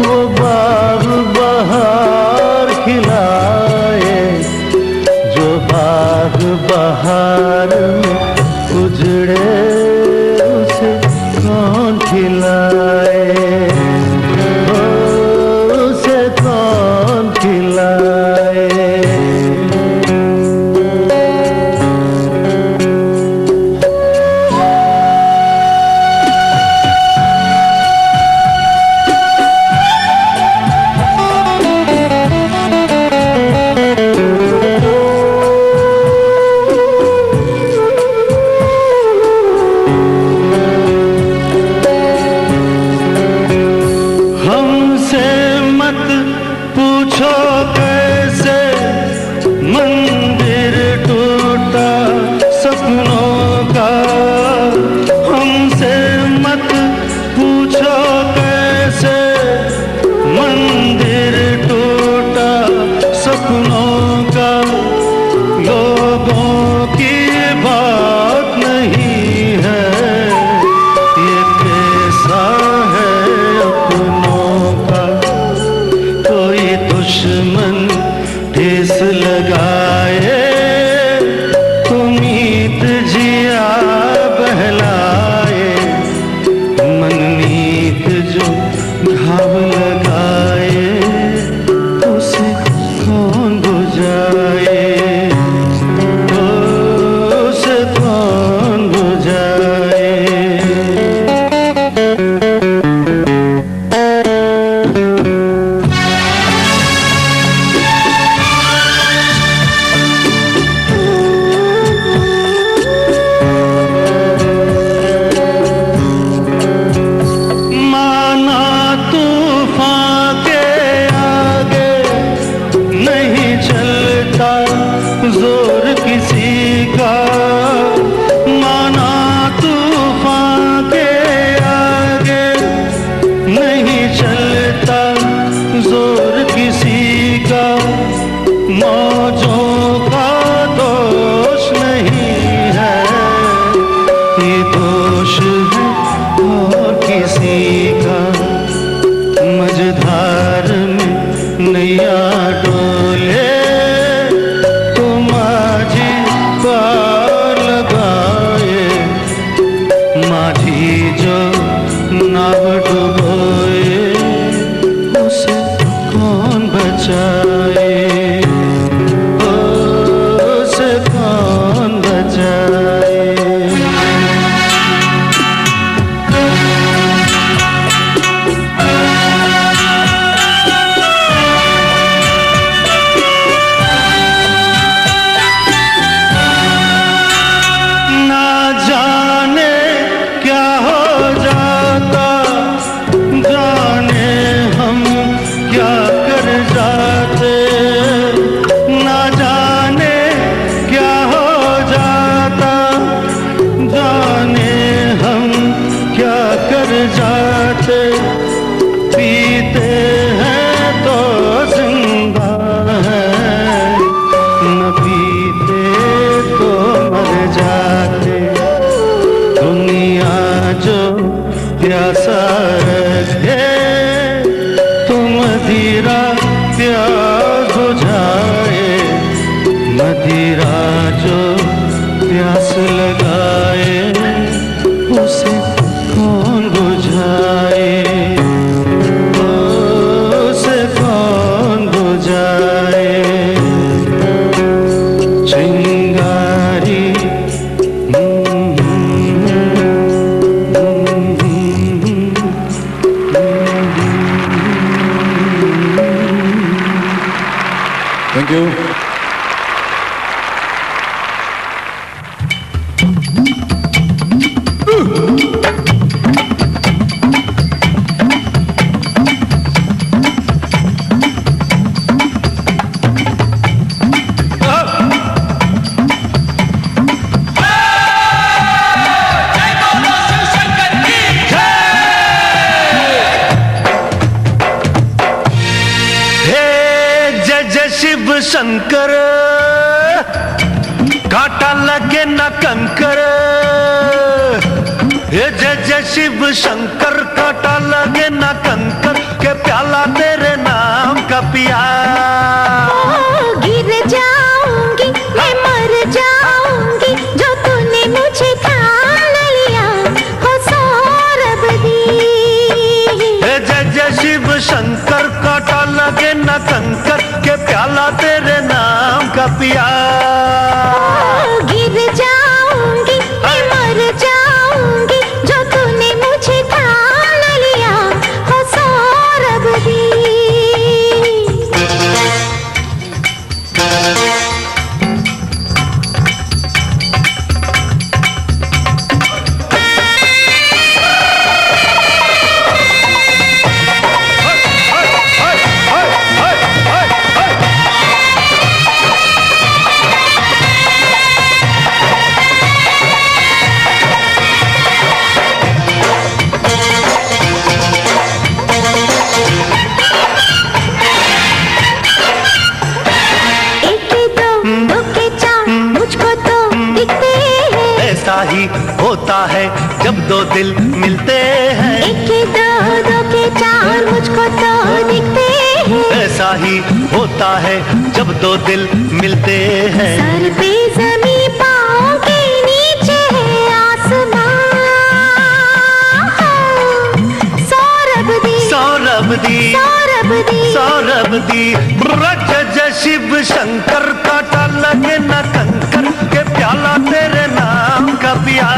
S2: वो बाग बहार खिलाए। जो बाग बहार में उजड़े, अपनों का लोगों की बात नहीं है, ये कैसा है अपनों का। कोई दुश्मन ठेस लगाए, उम्मीद जिया बहलाए, मनमीत जो घाव लगाए, उसे कौन बुझाए, उसे कौन बुझाए। माना तूफान के आगे नहीं चलता जोर किसी का, माना तूफान के आगे नहीं चलता जोर किसी का, मौजों का दोष नहीं है, ये दोष है और किसी का। मझधार में नैया डोले, तुम माझी पार लगाए, माझी जो नाव डुबोए, उसे कौन बचाए, उसे कौन बचाए। ना जाने क्या हो जाता, जाने हम क्या कर जाते, ना जाने क्या हो जाता, जाने हम क्या कर जाते। पीते हैं तो जिंदा है, न पीते तो मर जाते। दुनिया जो प्यासा रखे, तुम मदिरा प्यास बुझाए, मदिरा जो प्यास लगाए, उसे कौन बुझाए, उसे कौन बुझाए। चिंगारी
S4: थैंक यू।
S2: शिव शंकर कांटा लगे न कंकर, ये जय जय शिव शंकर कांटा लगे न कंकर, के प्याला तेरे नाम का पिया।
S3: गिर जाऊंगी मैं मर जाऊंगी, जो तूने मुझे थाम लिया हो सौरभ दी।
S2: ये जय जय शिव शंकर कांटा लगे न कंकर, के प्याला तेरे नाम का पिया।
S3: गिर जाऊंगी मैं मर जाऊंगी, जो तूने मुझे थाम लिया हो सौरभ दी।
S2: होता है जब दो दिल मिलते हैं।
S3: एक के दो, दो के चार, मुझको तो दिखते हैं।
S2: ऐसा ही होता है जब दो दिल मिलते हैं।
S3: सर पे ज़मीं, पाँव के नीचे है आसमां। सौरभ दी,
S2: सौरभ दी,
S3: सौरभ दी,
S2: सौरभ दी। ब्रज शिव शंकर काटा लगे न कंकर के प्याला तेरे नाम का पिया।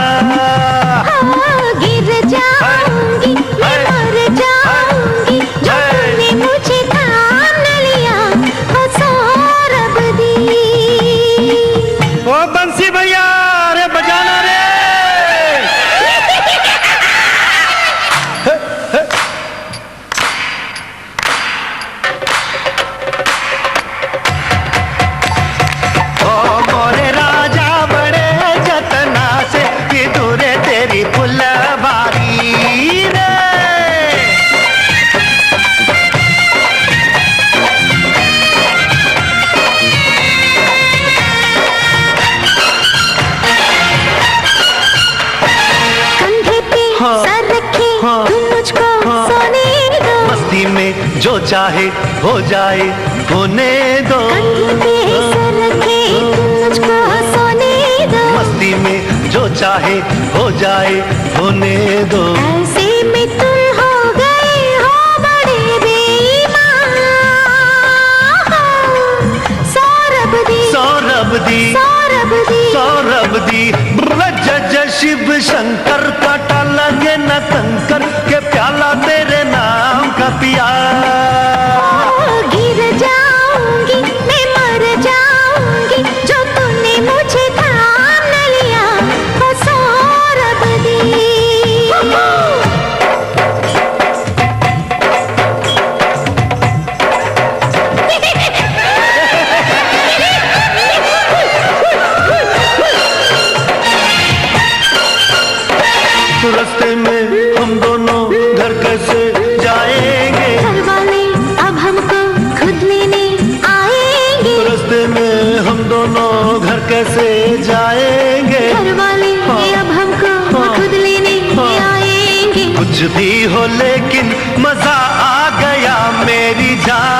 S3: गिर जाऊंगी, मैं मर जाऊंगी, जो तूने मुझे थाम न लिया। ओ सौरभ दी।
S2: ओ बंसी भैया, अरे बजाना रे।
S3: सर रखे तुम मुझको सोने दो।
S2: मस्ती में जो चाहे हो जाए होने दो।
S3: कंधे पे सर रखे तुम मुझको सोने दो।
S2: मस्ती में जो चाहे हो जाए होने दो।
S3: ऐसे में तुम हो गए हो बड़े बेईमान। सौरभ दी,
S2: सौरभ दी,
S3: सौरभ दी,
S2: सौरभ दी। ब्रज शिव शंकर काटा लगे न कंकर के प्याला तेरे नाम का पिया।
S3: गिर जाऊंगी, मैं मर जाऊंगी, जो तूने मुझे थाम न लिया। ओ सौरभ दी।
S2: रास्ते में हम दोनों घर कैसे जाएंगे।
S3: घर वाले अब हमको खुद लेने आएंगे।
S2: रास्ते में हम दोनों घर कैसे जाएंगे।
S3: घर वाले अब हमको खुद लेने आएंगे।
S2: कुछ भी हो लेकिन मजा आ गया मेरी जान।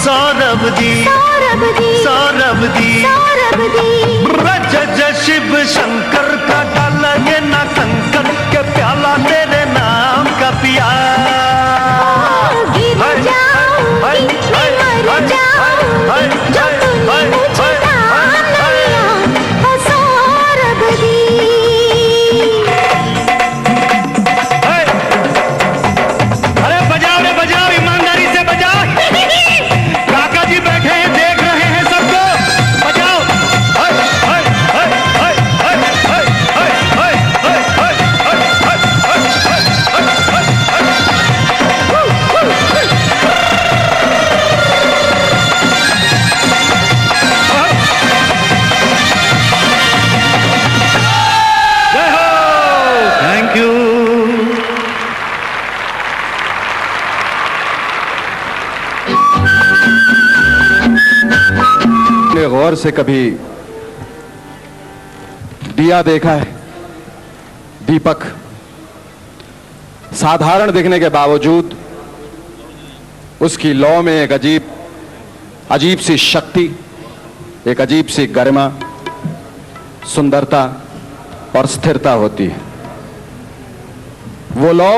S2: सौरभ दी,
S3: सौरभ दी,
S2: सौरभ दी,
S3: सौरभ दी।
S2: ब्रज शिव शंकर का लगे न कंकर के प्याला तेरे नाम का पिया।
S3: गिर जाऊंगी, मैं मर जाऊंगी, जो तूने मुझे थाम न लिया। ओ सौरभ दी।
S2: अरे बजाओ रे बजाओ, ईमानदारी से बजाओ। काका जी बैठे हैं, देख रहे हैं सबको। बजाओ। जय हो, थैंक यू।
S4: ने गौर से कभी दिया देखा है? दीपक साधारण दिखने के बावजूद उसकी लौ में एक अजीब सी शक्ति, एक अजीब सी गरिमा, सुंदरता और स्थिरता होती है। वो लौ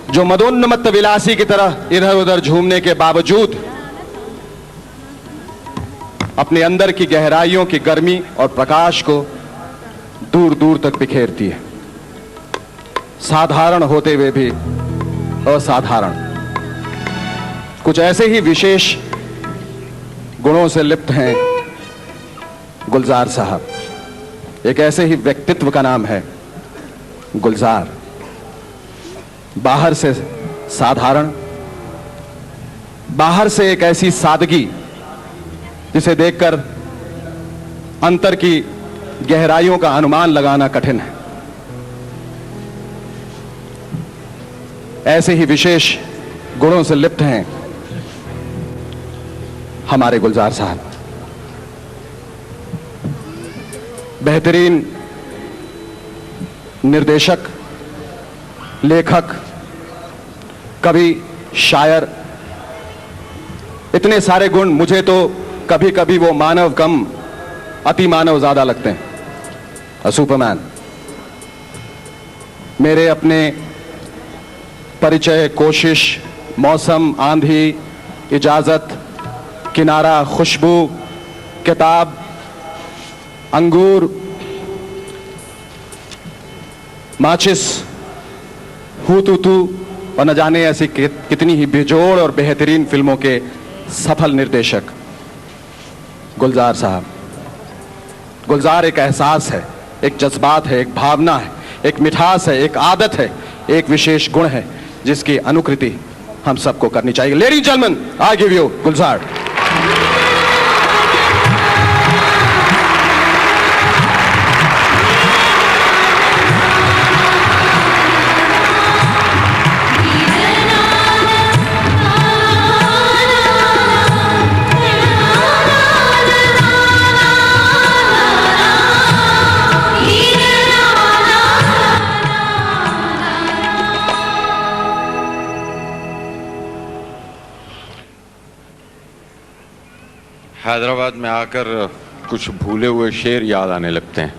S4: जो मदोन्मत्त विलासी की तरह इधर उधर झूमने के बावजूद अपने अंदर की गहराइयों की गर्मी और प्रकाश को दूर दूर तक बिखेरती है। साधारण होते हुए भी असाधारण, कुछ ऐसे ही विशेष गुणों से लिप्त हैं गुलजार साहब। एक ऐसे ही व्यक्तित्व का नाम है गुलजार। बाहर से साधारण, बाहर से एक ऐसी सादगी जिसे देखकर अंतर की गहराइयों का अनुमान लगाना कठिन है। ऐसे ही विशेष गुणों से लिप्त हैं हमारे गुलजार साहब। बेहतरीन निर्देशक, लेखक, कवि, शायर, इतने सारे गुण। मुझे तो कभी कभी वो मानव कम अति मानव ज्यादा लगते हैं, अ सुपरमैन। मेरे अपने परिचय, कोशिश, मौसम, आंधी, इजाजत, किनारा, खुशबू, किताब, अंगूर, माचिस, हू तू तू और न जाने ऐसी कितनी ही बेजोड़ और बेहतरीन फिल्मों के सफल निर्देशक गुलजार साहब। गुलजार एक एहसास है, एक जज्बात है, एक भावना है, एक मिठास है, एक आदत है, एक विशेष गुण है जिसकी अनुकृति हम सबको करनी चाहिए। Ladies and gentleman, I give you Gulzar.
S1: Hyderabad में आकर कुछ भूले हुए शेर याद आने लगते हैं।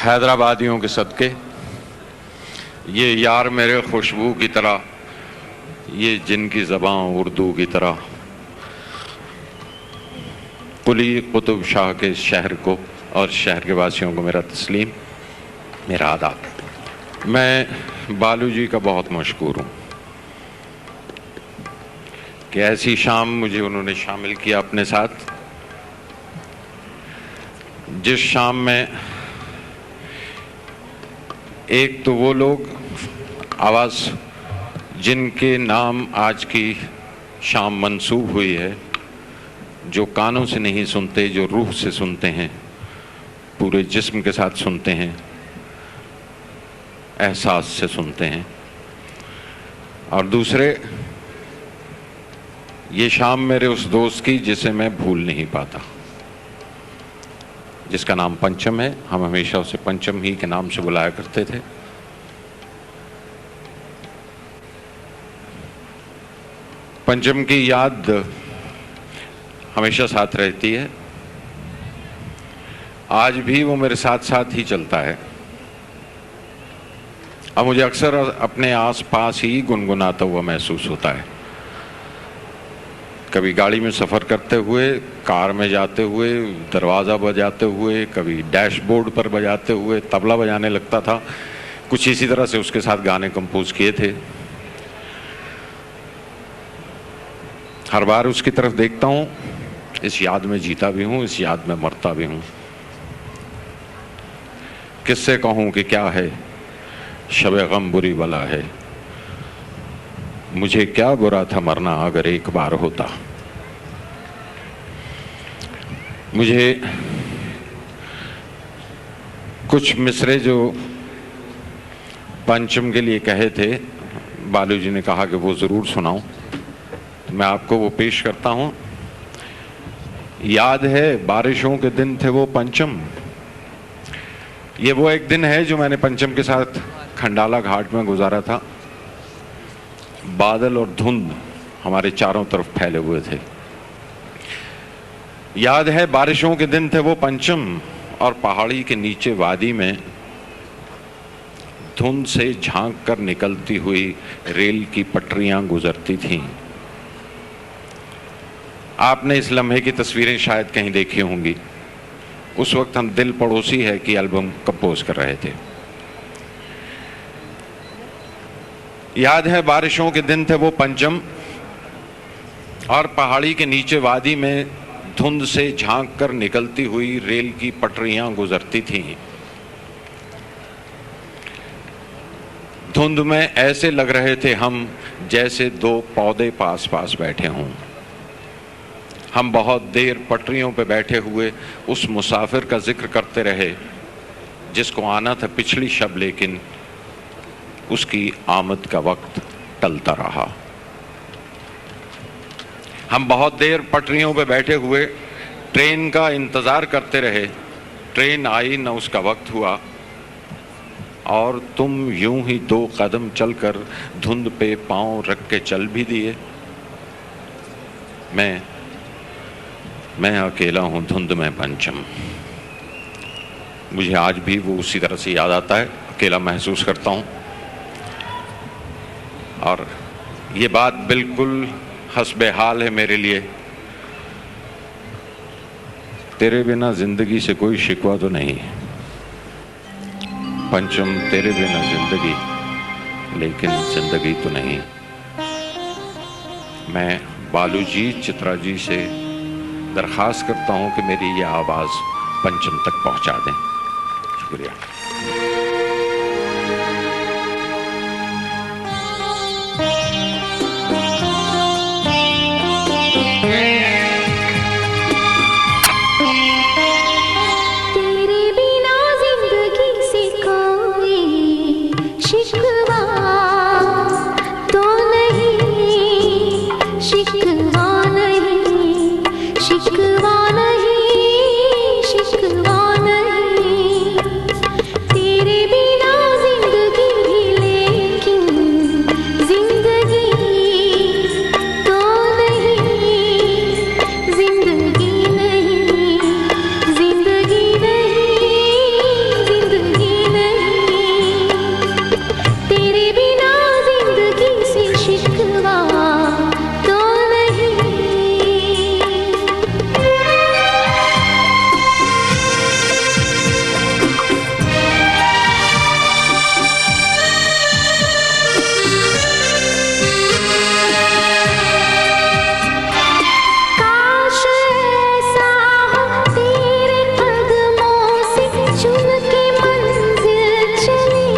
S1: हैदराबादियों के सदके, ये यार मेरे खुशबू की तरह, ये जिनकी ज़बान उर्दू की तरह, कुली कुतुब शाह के शहर को और शहर के वासियों को मेरा तस्लीम, मेरा आदाब। मैं बालू जी का बहुत मशकूर हूँ कि ऐसी शाम मुझे उन्होंने शामिल किया अपने साथ, जिस शाम में एक तो वो लोग आवाज़ जिनके नाम आज की शाम मंसूब हुई है, जो कानों से नहीं सुनते, जो रूह से सुनते हैं, पूरे जिस्म के साथ सुनते हैं, एहसास से सुनते हैं। और दूसरे, ये शाम मेरे उस दोस्त की जिसे मैं भूल नहीं पाता, जिसका नाम पंचम है। हम हमेशा उसे पंचम ही के नाम से बुलाया करते थे। पंचम की याद हमेशा साथ रहती है, आज भी वो मेरे साथ साथ ही चलता है। अब मुझे अक्सर अपने आसपास ही गुनगुनाता हुआ महसूस होता है। कभी गाड़ी में सफ़र करते हुए, कार में जाते हुए, दरवाज़ा बजाते हुए, कभी डैशबोर्ड पर बजाते हुए, तबला बजाने लगता था। कुछ इसी तरह से उसके साथ गाने कंपोज किए थे। हर बार उसकी तरफ देखता हूँ, इस याद में जीता भी हूँ, इस याद में मरता भी हूँ। किससे कहूँ कि क्या है, शबे गम बुरी बला है, मुझे क्या बुरा था मरना अगर एक बार होता। मुझे कुछ मिसरे जो पंचम के लिए कहे थे, बालू जी ने कहा कि वो ज़रूर सुनाऊं, तो मैं आपको वो पेश करता हूं। याद है बारिशों के दिन थे वो पंचम, ये वो एक दिन है जो मैंने पंचम के साथ खंडाला घाट में गुजारा था। बादल और धुंध हमारे चारों तरफ फैले हुए थे। याद है बारिशों के दिन थे वो पंचम, और पहाड़ी के नीचे वादी में धुंध से झांक कर निकलती हुई रेल की पटरियां गुजरती थीं। आपने इस लम्हे की तस्वीरें शायद कहीं देखी होंगी। उस वक्त हम दिल पड़ोसी है कि एल्बम कंपोज कर रहे थे। याद है बारिशों के दिन थे वो पंचम, और पहाड़ी के नीचे वादी में धुंध से झांक कर निकलती हुई रेल की पटरियां गुजरती थीं। धुंध में ऐसे लग रहे थे हम जैसे दो पौधे पास पास बैठे हों। हम बहुत देर पटरियों पर बैठे हुए उस मुसाफिर का जिक्र करते रहे जिसको आना था पिछली शब, लेकिन उसकी आमद का वक्त टलता रहा। हम बहुत देर पटरियों पर बैठे हुए ट्रेन का इंतज़ार करते रहे ट्रेन आई न उसका वक्त हुआ, और तुम यूं ही 2 कदम चलकर धुंध पे पांव रख के चल भी दिए। मैं अकेला हूं धुंध में पंचम। मुझे आज भी वो उसी तरह से याद आता है, अकेला महसूस करता हूं। और ये बात बिल्कुल हस्बे हाल है मेरे लिए। तेरे बिना जिंदगी से कोई शिकवा तो नहीं पंचम, तेरे बिना जिंदगी, लेकिन जिंदगी तो नहीं। मैं बालू जी, चित्रा जी से दरखास्त करता हूं कि मेरी यह आवाज पंचम तक पहुंचा दें। शुक्रिया।
S3: तेरे बिना जिंदगी से कोई शिकवा तो नहीं, शिकवा नहीं, शिकवा नहीं, शिकवा नहीं। तेरे बिना जिंदगी भी, लेकिन जिंदगी तो नहीं, जिंदगी नहीं, जिंदगी नहीं, जिंदगी नहीं। तेरे बिना जिंदगी से शिकवा तो नहीं। काश ऐसा हो तेरे कदमों से चुन के मंजिल चले,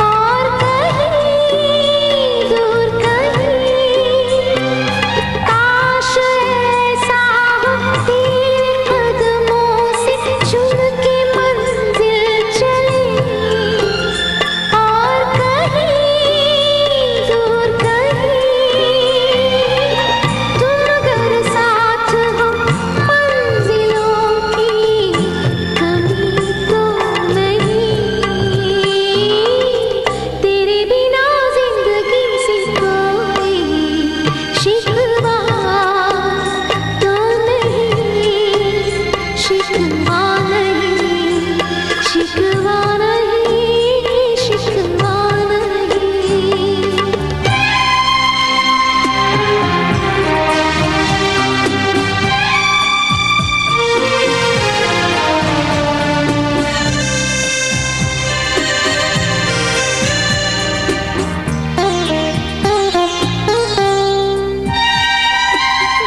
S3: और कहीं दूर कहीं। काश ऐसा हो तेरे कदमों से चुन के मंजिल चले, और कहीं दूर कहीं। तुम अगर साथ हो मंजिलों की कमी तो नहीं। तेरे बिना जिंदगी से कोई शिकवा तो नहीं, शिकवा नहीं, शिकवा नहीं, शिकवा नहीं।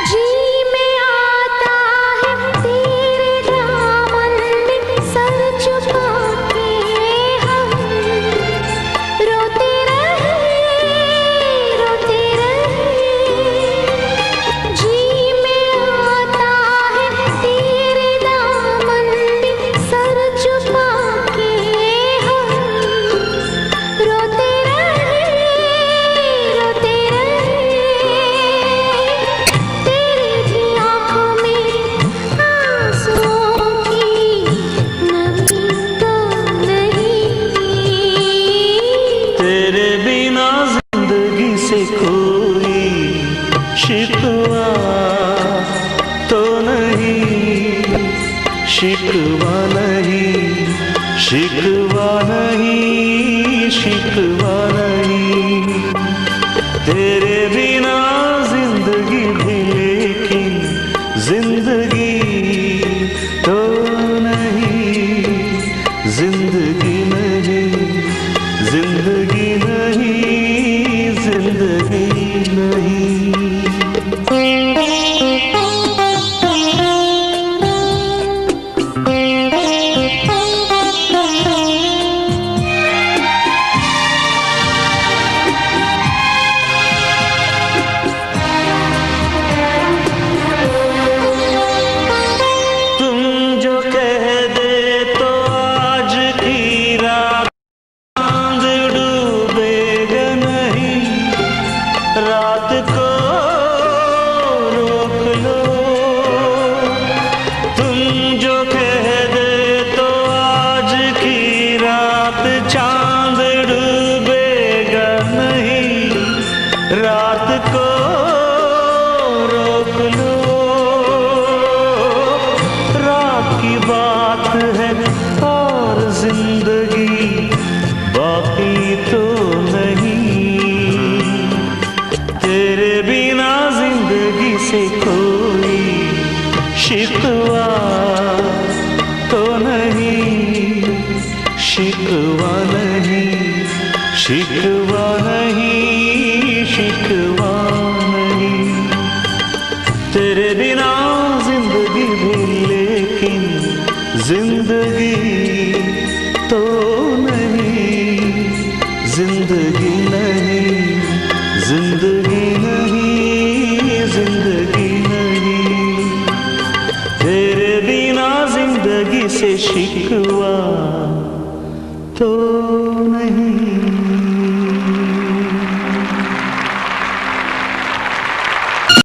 S3: जी में आता है तेरे दामन में सर छुपा के हम, रोते रहे, रोते रहे। जी में आता है तेरे दामन में सर छुपा के हम, रोते रहे, रोते रहे। तेरी भी आँखों में आंसुओं की नमी तो नहीं।
S2: तेरे बिना जिंदगी से कोई शिकवा तो नहीं, शिकवा नहीं, शिकवा नहीं, शिकवा नहीं। तेरे बिना जिंदगी भी, लेकिन जिंदगी तो नहीं, जिंदगी नहीं, जिंदगी नहीं, जिंदगी नहीं। से कोई शिकवा तो नहीं, शिकवा नहीं, शिकवा नहीं, शिकवा नहीं। तेरे बिना जिंदगी भी लेकिन जिंदगी तो नहीं, जिंदगी नहीं, जिंदगी नहीं, जिंदगी नहीं। तेरे बिना जिंदगी से शिकवा